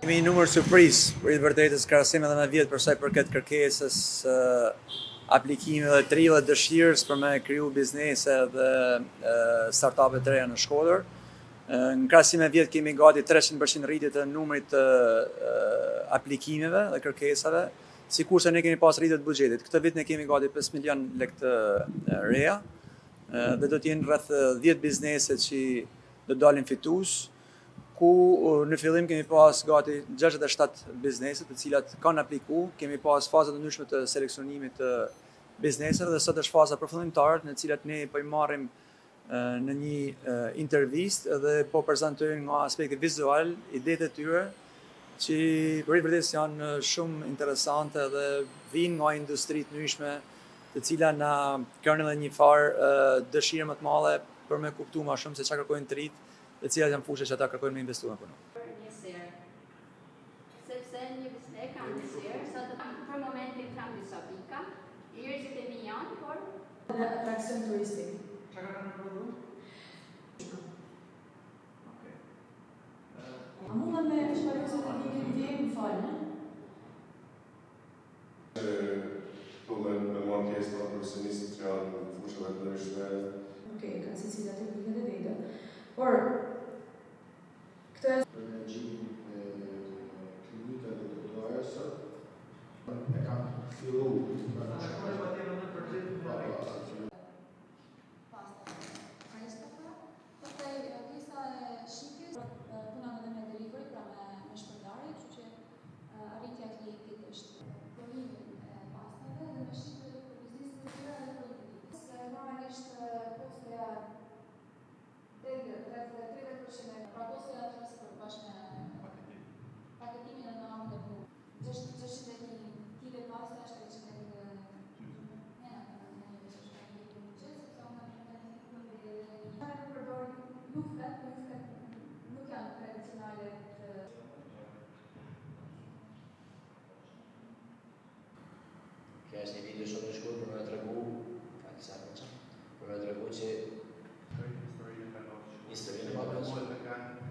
Kemi një numër surprizë për i vërtetës krahasim edhe me vjetë për sa i përket kërkesës, aplikimeve të rilla dhe dëshirës për me kriju biznese dhe startupe të reja në Shkodër. Në krahasim me vjetë kemi gati 300% rritje të numrit të aplikimeve dhe kërkesave, sikurse ne kemi pas rritje të buxhetit. Këtë vit ne kemi gati 5 milion lekë të reja dhe do të jenë rreth 10 biznese që do dalin fitues, ku në fillim kemi pas gati 67 biznese të cilat kanë apliku, kemi pas fazat të ndryshme të seleksionimit të bizneseve dhe sot është faza përfillimtare në cilat ne po i marrim në një intervistë dhe po prezantojnë nga aspekti vizual idetë e tyre që për vërtet janë shumë interesante dhe vinë nga industri të ndryshme, të cilat na kanë edhe një farë dëshire më të madhe për me kuptuar më shumë se çfarë kërkojnë të rit, të cilat janë fushë që ata kërkojnë me investuar në punë. Sepse një biznes kam dëshirë, sot për momentin kam disa pika, njerëzit e mi janë, por dhe atrakcion turistik. Çfarë kanë prodhu? A mund me shpalosë të një ide më falë? Këtu me marrë pjesë të profesionistë që janë në fushëve të ndryshme. Okej, kanë secila teknikët e veta. Por këtë Për energjinë klinika dhe doktorare sot e kam fillu. nuk janë tradicionale të Kjo është një video shumë i shkurtër për me tregu, për me tregu që historinë e Paloçit.